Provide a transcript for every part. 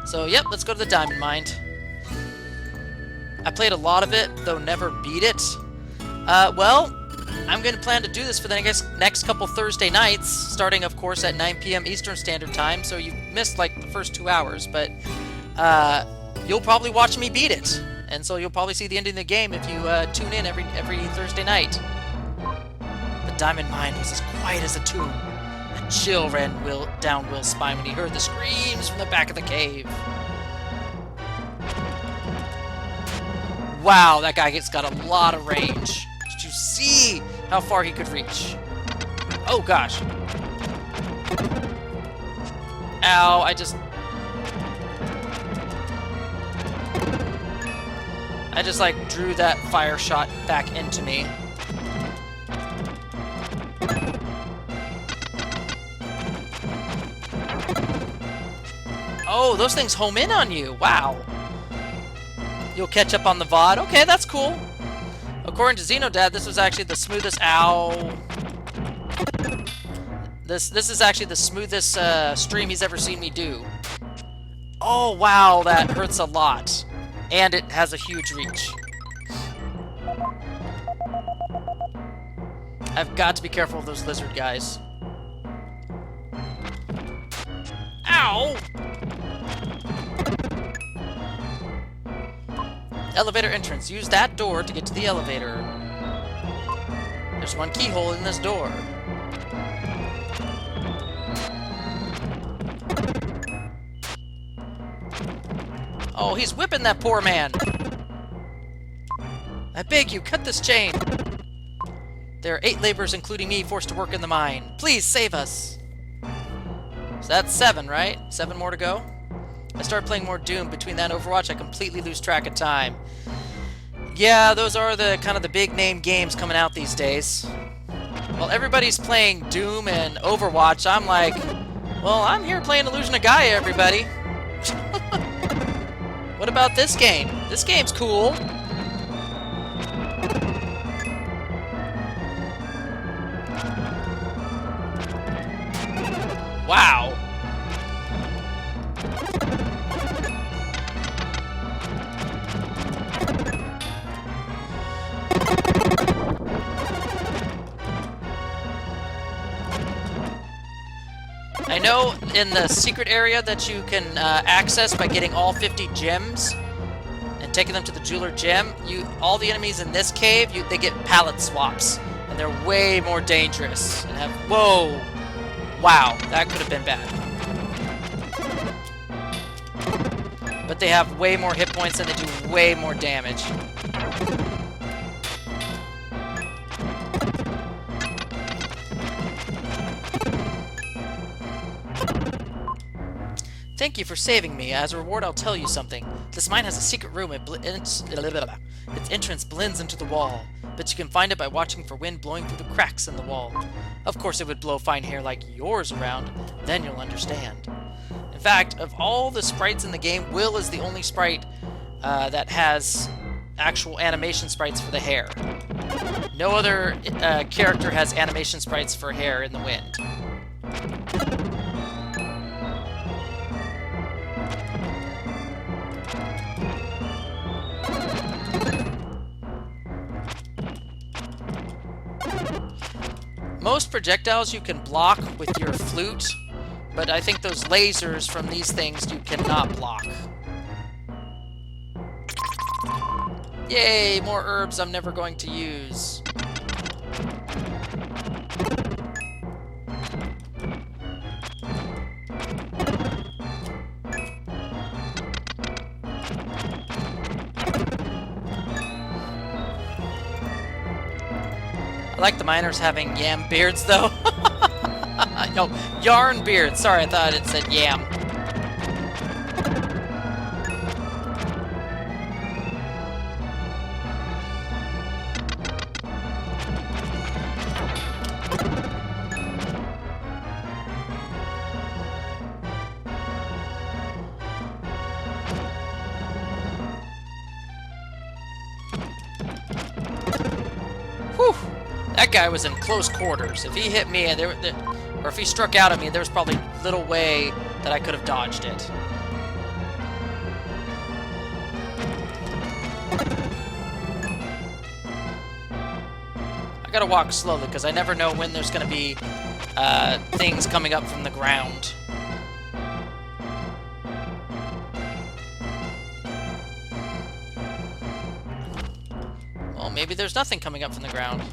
So, yep, let's go to the diamond mine. I played a lot of it, though never beat it. Well, I'm going to plan to do this for the next couple Thursday nights, starting, of course, at 9 p.m. Eastern Standard Time, so you missed, like, the first 2 hours, but you'll probably watch me beat it, and so you'll probably see the end of the game if you tune in every Thursday night. The diamond mine was as quiet as a tomb. A chill ran down Will's spine when he heard the screams from the back of the cave. Wow, that guy's got a lot of range. Did you see how far he could reach? Oh, gosh. Ow, I just, like, drew that fire shot back into me. Oh, those things home in on you. Wow. You'll catch up on the VOD. Okay, that's cool. According to Xenodad, this was actually the smoothest... Ow. This is actually the smoothest stream he's ever seen me do. Oh, wow, that hurts a lot. And it has a huge reach. I've got to be careful of those lizard guys. Ow! Elevator entrance. Use that door to get to the elevator. There's one keyhole in this door. Oh, he's whipping that poor man. I beg you, cut this chain. There are 8 laborers, including me, forced to work in the mine. Please save us. So that's 7, right? 7 more to go? I started playing more Doom. Between that and Overwatch, I completely lose track of time. Yeah, those are the kind of the big name games coming out these days. While everybody's playing Doom and Overwatch, I'm like, well, I'm here playing Illusion of Gaia, everybody. What about this game? This game's cool. Wow. I know in the secret area that you can access by getting all 50 gems and taking them to the jeweler gem, all the enemies in this cave, they get pallet swaps, and they're way more dangerous and have... Whoa! Wow, that could have been bad. But they have way more hit points and they do way more damage. Thank you for saving me. As a reward, I'll tell you something. This mine has a secret room. Its entrance blends into the wall, but you can find it by watching for wind blowing through the cracks in the wall. Of course, it would blow fine hair like yours around. Then you'll understand. In fact, of all the sprites in the game, Will is the only sprite that has actual animation sprites for the hair. No other character has animation sprites for hair in the wind. Most projectiles you can block with your flute, but I think those lasers from these things you cannot block. Yay, more herbs I'm never going to use. I like the miners having yam beards, though. No, yarn beards. Sorry, I thought it said yam. Whew. That guy was in close quarters. If he hit me, or if he struck out at me, there was probably little way that I could have dodged it. I gotta walk slowly, because I never know when there's gonna be things coming up from the ground. Well, maybe there's nothing coming up from the ground.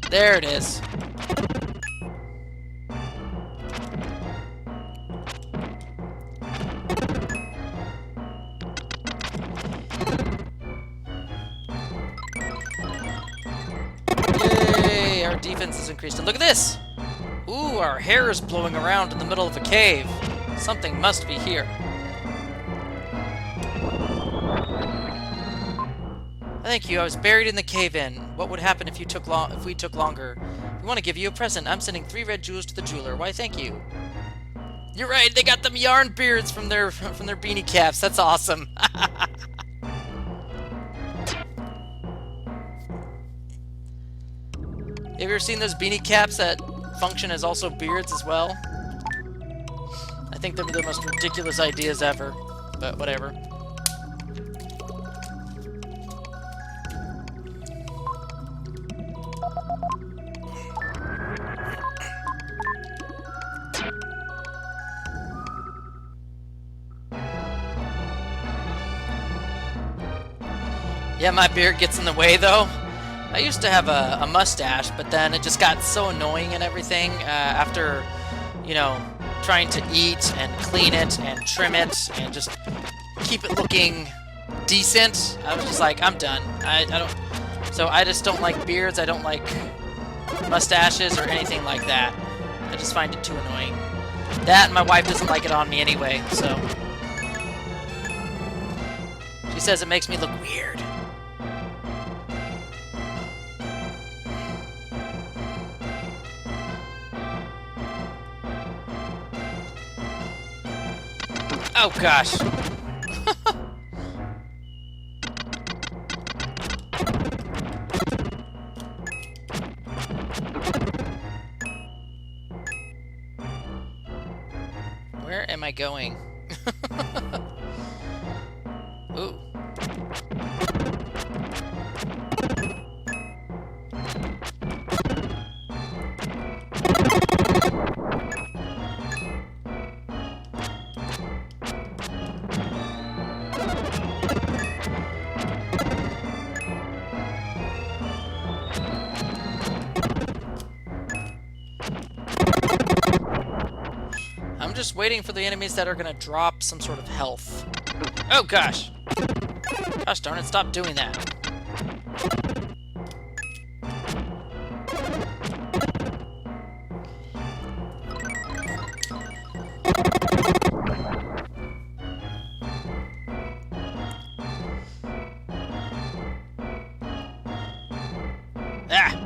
There it is. Yay! Our defense is increased. And look at this! Ooh, our hair is blowing around in the middle of a cave. Something must be here. Thank you. I was buried in the cave-in. What would happen if we took longer? We want to give you a present. I'm sending 3 red jewels to the jeweler. Why, thank you. You're right. They got them yarn beards from their beanie caps. That's awesome. Have you ever seen those beanie caps that function as also beards as well? I think they're the most ridiculous ideas ever, but whatever. Yeah, my beard gets in the way though. I used to have a mustache, but then it just got so annoying and everything after, you know, trying to eat and clean it and trim it and just keep it looking decent. I was just like, I'm done. I don't. So I just don't like beards. I don't like mustaches or anything like that. I just find it too annoying. That and my wife doesn't like it on me anyway, so she says it makes me look weird. Oh gosh. Where am I going? Ooh. I'm just waiting for the enemies that are gonna drop some sort of health. Oh gosh! Gosh darn it, stop doing that. Ah!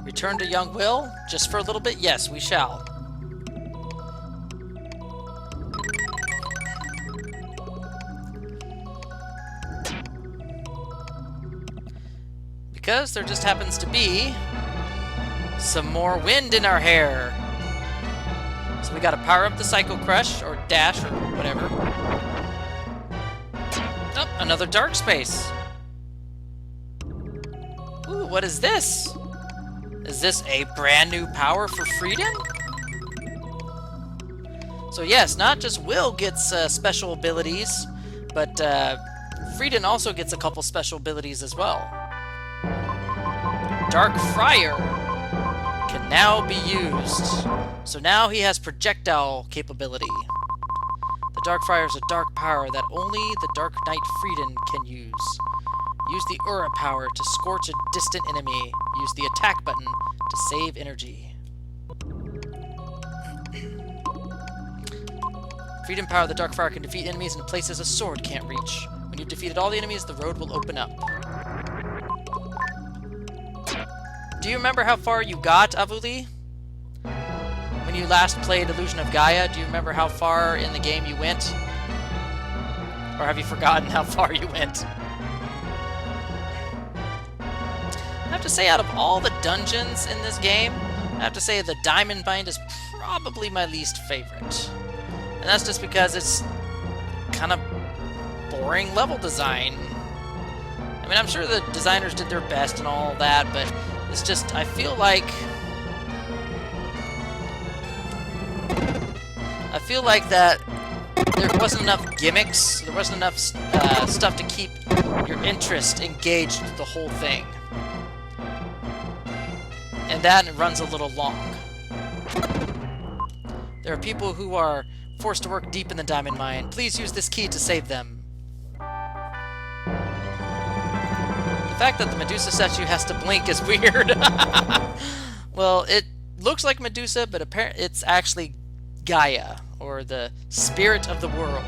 Return to young Will? Just for a little bit? Yes, we shall. Because there just happens to be some more wind in our hair. So we gotta power up the Psycho Crush, or Dash, or whatever. Oh, another dark space. Ooh, what is this? Is this a brand new power for Freedan? So yes, not just Will gets special abilities, but Freedan also gets a couple special abilities as well. Dark Friar can now be used. So now he has projectile capability. The Dark Friar is a dark power that only the Dark Knight Freedan can use. Use the Aura power to scorch a distant enemy. Use the attack button to save energy. Freedan power, the Dark Friar can defeat enemies in places a sword can't reach. When you've defeated all the enemies, the road will open up. Do you remember how far you got, Avuli? When you last played Illusion of Gaia, do you remember how far in the game you went? Or have you forgotten how far you went? have to say, out of all the dungeons in this game, I have to say the Diamond Mine is probably my least favorite. And that's just because it's kind of boring level design. I mean, I'm sure the designers did their best and all that, but it's just, I feel like that there wasn't enough gimmicks, there wasn't enough stuff to keep your interest engaged the whole thing. And that runs a little long. There are people who are forced to work deep in the diamond mine. Please use this key to save them. The fact that the Medusa statue has to blink is weird. Well, it looks like Medusa, but apparently it's actually Gaia, or the spirit of the world.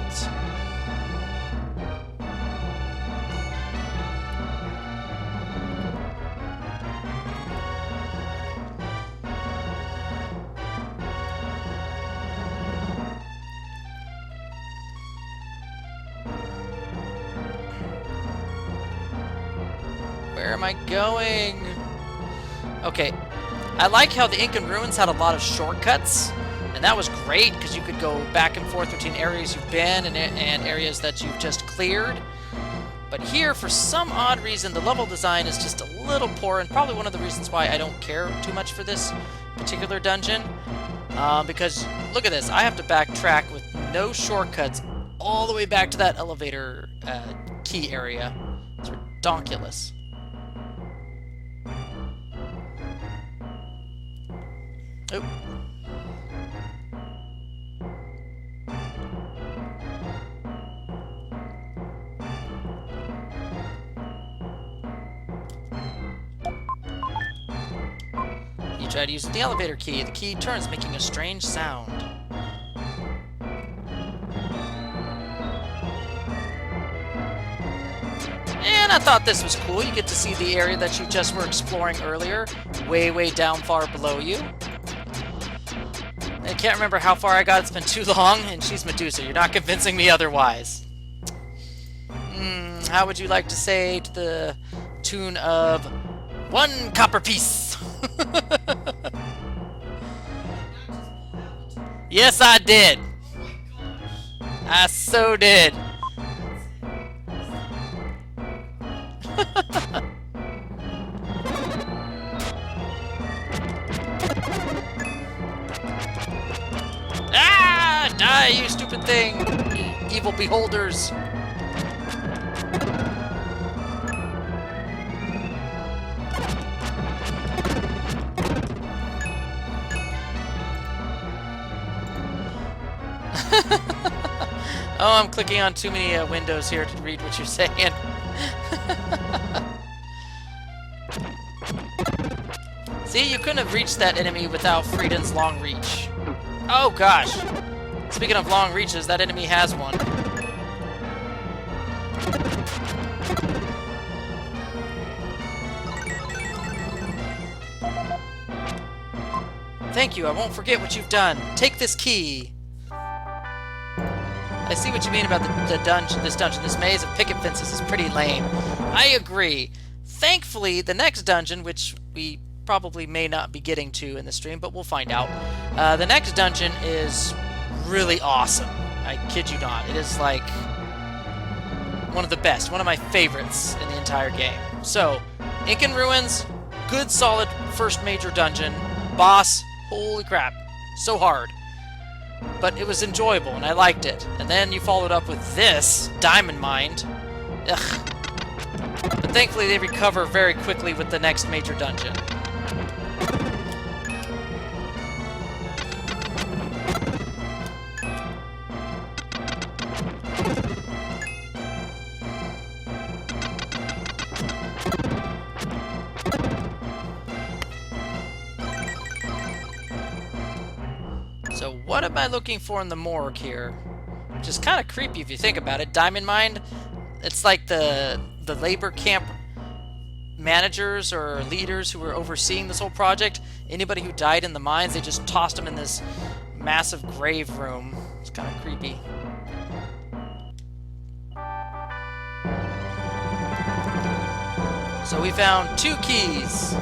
Where am I going? Okay, I like how the Incan Ruins had a lot of shortcuts, and that was great because you could go back and forth between areas you've been and areas that you've just cleared. But here, for some odd reason, the level design is just a little poor, and probably one of the reasons why I don't care too much for this particular dungeon. Because, look at this, I have to backtrack with no shortcuts all the way back to that elevator key area. It's redonkulous. Oh. You try to use the elevator key. The key turns, making a strange sound. And I thought this was cool. You get to see the area that you just were exploring earlier, way, way down far below you. I can't remember how far I got. It's been too long, and she's Medusa. You're not convincing me otherwise. How would you like to say to the tune of 1 copper piece? Yes, I did. I so did. Ah! Die, you stupid thing! You evil beholders! Oh, I'm clicking on too many windows here to read what you're saying. See, you couldn't have reached that enemy without Freedan's long reach. Oh gosh! Speaking of long reaches, that enemy has one. Thank you, I won't forget what you've done. Take this key. I see what you mean about this dungeon. This maze of picket fences is pretty lame. I agree. Thankfully, the next dungeon, which we probably may not be getting to in the stream, but we'll find out. The next dungeon is really awesome. I kid you not. It is like one of the best, one of my favorites in the entire game. So, Incan Ruins, good solid first major dungeon. Boss, holy crap, so hard. But it was enjoyable, and I liked it. And then you followed up with this, Diamond Mine. Ugh. But thankfully they recover very quickly with the next major dungeon. So what am I looking for in the morgue here? Which is kind of creepy if you think about it. Diamond Mine, it's like the labor camp managers or leaders who were overseeing this whole project. Anybody who died in the mines, they just tossed them in this massive grave room. It's kind of creepy. So we found 2 keys.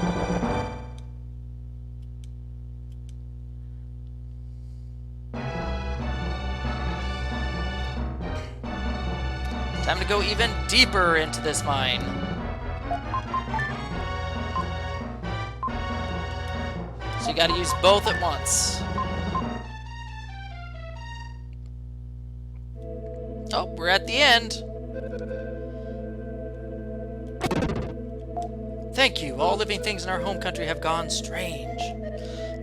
Time to go even deeper into this mine. So you gotta use both at once. Oh, we're at the end. Thank you. All living things in our home country have gone strange.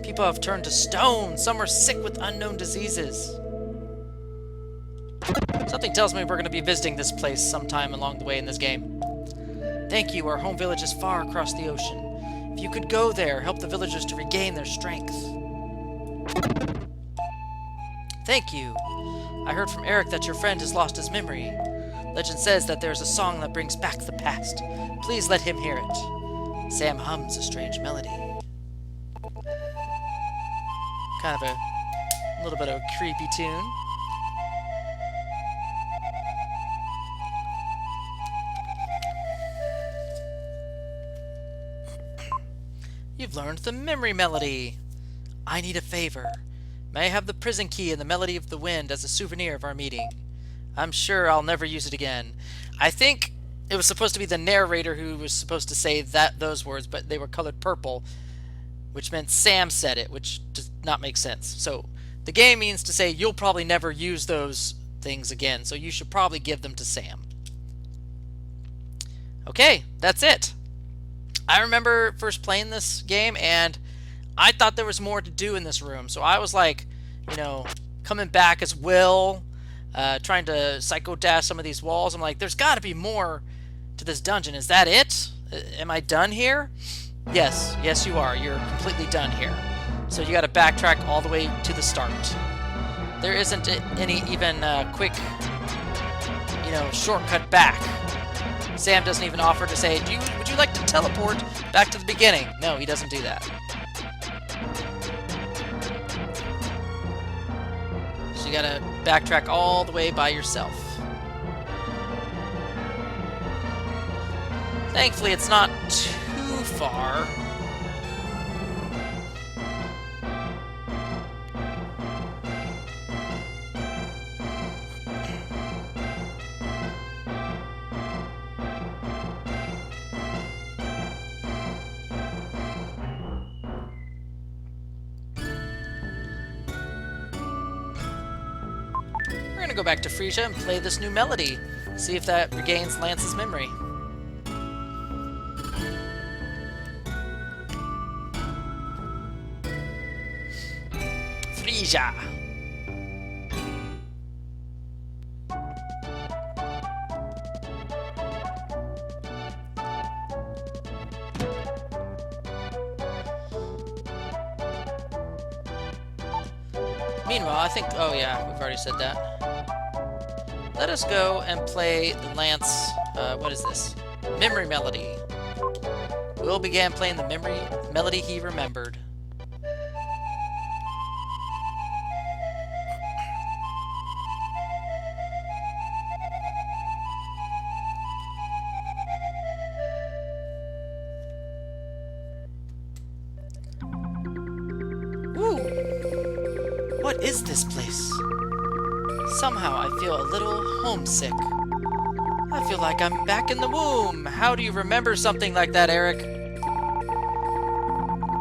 People have turned to stone. Some are sick with unknown diseases. Something tells me we're going to be visiting this place sometime along the way in this game. Thank you. Our home village is far across the ocean. If you could go there, help the villagers to regain their strength. Thank you. I heard from Eric that your friend has lost his memory. Legend says that there's a song that brings back the past. Please let him hear it. Sam hums a strange melody. Kind of a little bit of a creepy tune. You've learned the memory melody. I need a favor. May I have the prison key and the melody of the wind as a souvenir of our meeting? I'm sure I'll never use it again. I think it was supposed to be the narrator who was supposed to say those words, but they were colored purple, which meant Sam said it, which does not make sense. So the game means to say you'll probably never use those things again, so you should probably give them to Sam. Okay, that's it. I remember first playing this game, and I thought there was more to do in this room, so I was like, you know, coming back as Will, trying to psycho dash some of these walls. I'm like, there's got to be more to this dungeon. Is that it? Am I done here? Yes, yes you are. You're completely done here. So you got to backtrack all the way to the start. There isn't any even quick, you know, shortcut back. Sam doesn't even offer to say, would you like to teleport back to the beginning? No, he doesn't do that. So you gotta backtrack all the way by yourself. Thankfully, it's not too far. We're gonna go back to Freejia and play this new melody. See if that regains Lance's memory. Freejia. Meanwhile, I think... Oh yeah, we've already said that. Let us go and play the Lance... what is this? Memory Melody. Will began playing the memory melody he remembered. Woo! What is this place? Somehow I feel a little homesick. I feel like I'm back in the womb. How do you remember something like that, Eric?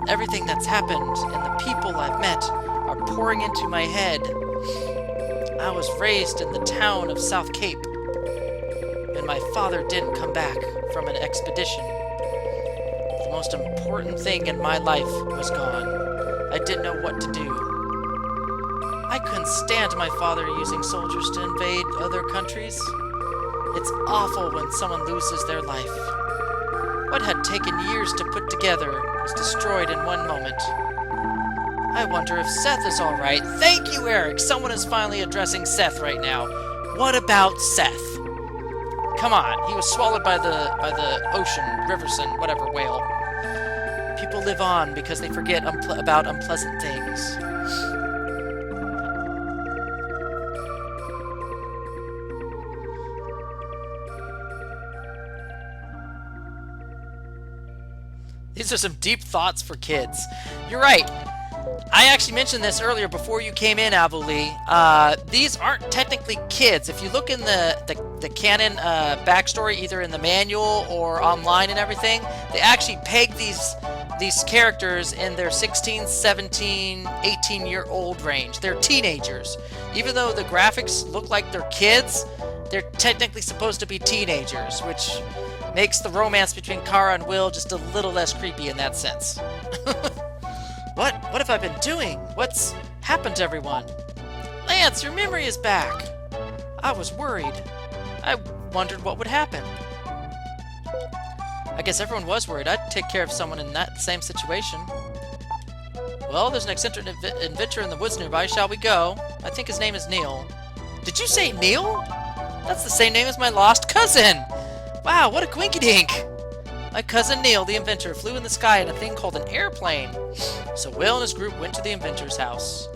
Everything that's happened and the people I've met are pouring into my head. I was raised in the town of South Cape, and my father didn't come back from an expedition. The most important thing in my life was gone. I didn't know what to do. I couldn't stand my father using soldiers to invade other countries. It's awful when someone loses their life. What had taken years to put together was destroyed in one moment. I wonder if Seth is alright. Thank you, Eric! Someone is finally addressing Seth right now. What about Seth? Come on, he was swallowed by the ocean, Riverson, whatever whale. People live on because they forget about unpleasant things. These are some deep thoughts for kids. You're right. I actually mentioned this earlier before you came in, Avuli. These aren't technically kids. If you look in the canon backstory, either in the manual or online and everything, they actually peg these characters in their 16, 17, 18-year-old range. They're teenagers. Even though the graphics look like they're kids, they're technically supposed to be teenagers, which makes the romance between Kara and Will just a little less creepy in that sense. What have I been doing? What's happened to everyone? Lance, your memory is back. I was worried. I wondered what would happen. I guess everyone was worried. I'd take care of someone in that same situation. Well, there's an eccentric inventor in the woods nearby. Shall we go? I think his name is Neil. Did you say Neil? That's the same name as my lost cousin. Wow, what a quinky-dink. My cousin Neil, the inventor, flew in the sky in a thing called an airplane. So Will and his group went to the inventor's house.